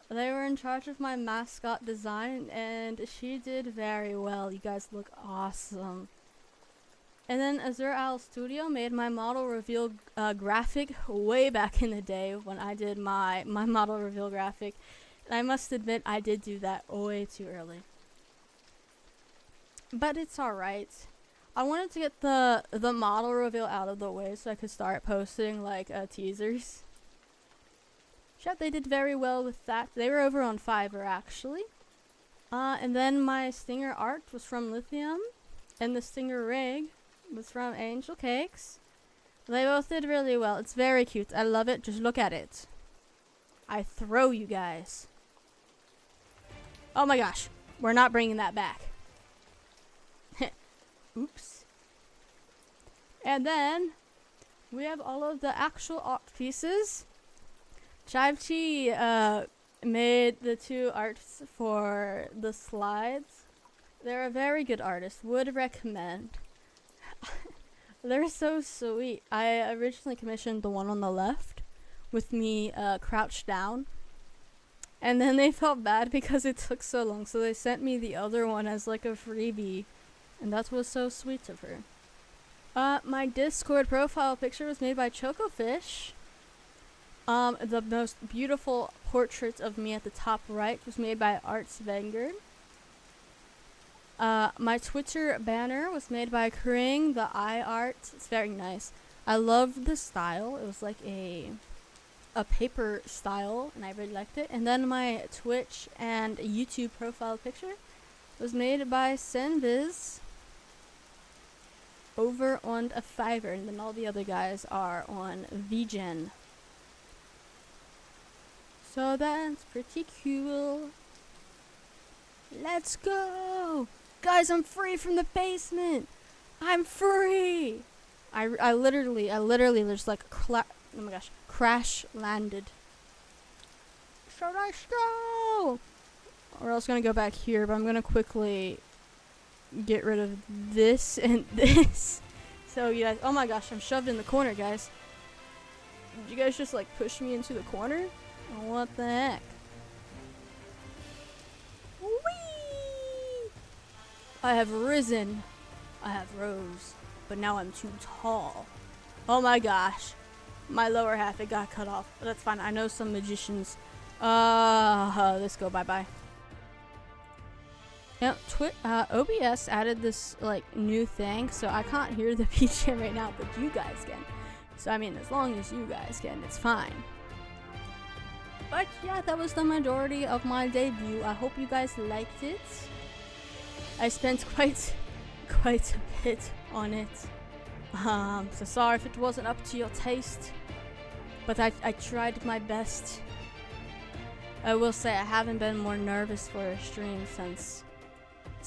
They were in charge of my mascot design, and she did very well. You guys look awesome. And then Azure Owl Studio made my model reveal graphic way back in the day when I did my model reveal graphic. And I must admit, I did do that way too early. But it's alright. I wanted to get the model reveal out of the way so I could start posting like teasers. Yep, they did very well with that. They were over on Fiverr actually. And then my stinger art was from Lithium, and the stinger rig was from Angel Cakes. They both did really well. It's very cute. I love it. Just look at it. I throw you guys. Oh my gosh. We're not bringing that back. Oops. And then we have all of the actual art pieces. Chivchi made the 2 arts for the slides. They're a very good artist. Would recommend. They're so sweet. I originally commissioned the one on the left with me crouched down, and then they felt bad because it took so long, so they sent me the other one as like a freebie, and that was so sweet of her. My Discord profile picture was made by Chocofish. The most beautiful portrait of me at the top right was made by Arts Vanguard. My Twitter banner was made by Kring, the eye art. It's very nice. I love the style. It was like a paper style, and I really liked it. And then my Twitch and YouTube profile picture was made by Senviz over on a Fiverr, and then all the other guys are on VGen. So that's pretty cool. Let's go! Guys, I'm free from the basement! I'm free! I literally just like oh my gosh, crash landed. Should I go? Or else gonna go back here, but I'm gonna quickly get rid of this and this. So you guys, oh my gosh, I'm shoved in the corner, guys. Did you guys just like push me into the corner? What the heck? Whee! I have risen. I have rose. But now I'm too tall. Oh my gosh. My lower half, it got cut off. But that's fine. I know some magicians. Let's go. Bye-bye. Now, OBS added this, like, new thing. So I can't hear the BGM right now, but you guys can. So, I mean, as long as you guys can, it's fine. But yeah, that was the majority of my debut. I hope you guys liked it. I spent quite a bit on it. So sorry if it wasn't up to your taste. But I tried my best. I will say I haven't been more nervous for a stream since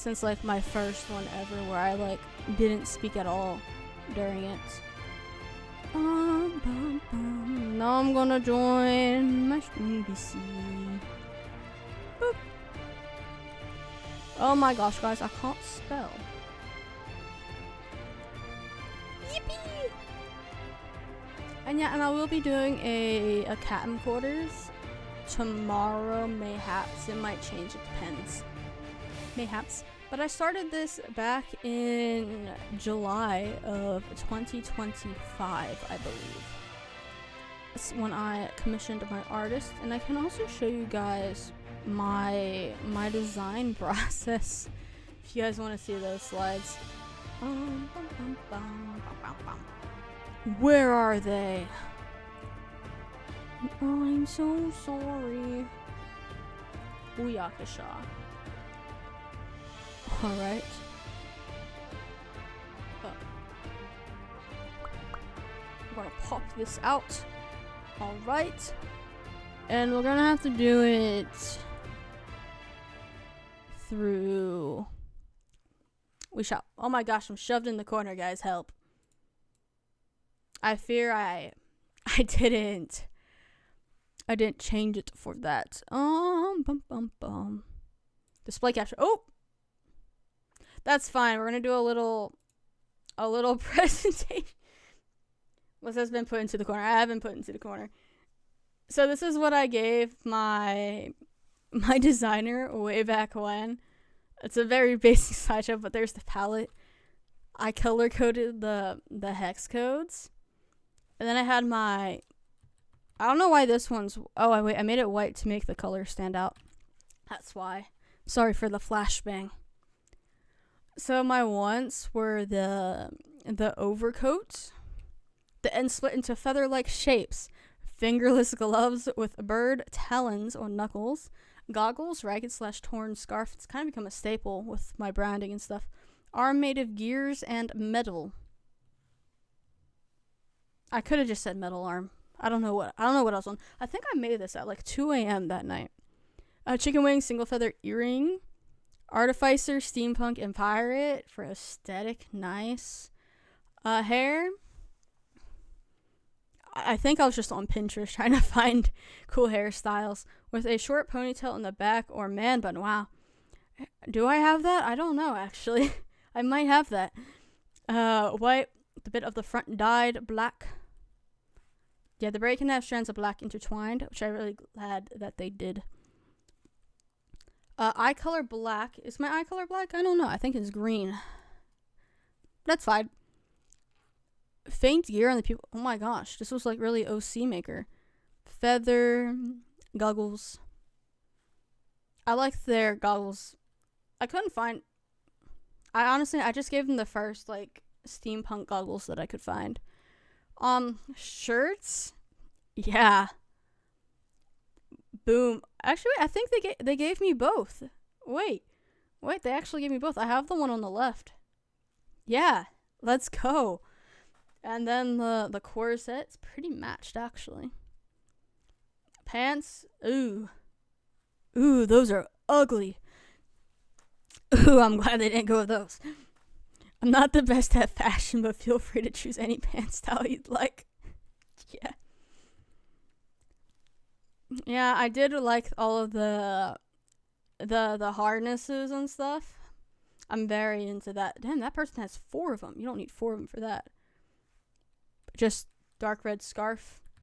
since like my first one ever where I like didn't speak at all during it. Now I'm gonna join my NBC. Boop. Oh my gosh, guys, I can't spell. Yippee! And yeah, and I will be doing a captain quarters tomorrow, mayhaps. It might change, it depends. Mayhaps. But I started this back in July of 2025, I believe. That's when I commissioned my artist, and I can also show you guys my design process if you guys want to see those slides. Where are they? I'm so sorry. Booyakasha. Alright. I'm gonna pop this out. Alright. And we're gonna have to do it through... We shall... Oh my gosh, I'm shoved in the corner, guys. Help. I fear I didn't change it for that. Display capture. Oh! That's fine. We're gonna do a little presentation. What has been put into the corner? I have been put into the corner. So this is what I gave my designer way back when. It's a very basic slideshow, but there's the palette. I color coded the hex codes, and then I had my. I don't know why this one's. Oh, I made it white to make the color stand out. That's why. Sorry for the flashbang. So my wants were the overcoat, the end split into feather-like shapes, fingerless gloves with bird talons on knuckles, goggles, ragged/torn scarf. It's kind of become a staple with my branding and stuff. Arm made of gears and metal. I could have just said metal arm. I don't know what else on. I think I made this at like 2 a.m. that night. Chicken wing, single feather earring. Artificer, steampunk, and pirate for aesthetic. Nice. Hair. I think I was just on Pinterest trying to find cool hairstyles with a short ponytail in the back or man bun. Wow. Do I have that? I don't know, actually. I might have that. White. The bit of the front dyed black. Yeah, the braid can have strands of black intertwined, which I'm really glad that they did. Eye color black. Is my eye color black? I don't know. I think it's green. That's fine. Faint gear on the people. Oh my gosh. This was like really OC maker. Feather. Goggles. I like their goggles. I couldn't find. I just gave them the first like steampunk goggles that I could find. Shirts. Yeah. Boom. Actually, I think they gave me both. Wait, they actually gave me both. I have the one on the left. Yeah, let's go. And then the corset's pretty matched, actually. Pants. Ooh, those are ugly. Ooh, I'm glad they didn't go with those. I'm not the best at fashion, but feel free to choose any pants style you'd like. Yeah. Yeah, I did like all of the harnesses and stuff. I'm very into that. Damn, that person has 4 of them. You don't need 4 of them for that. Just dark red scarf.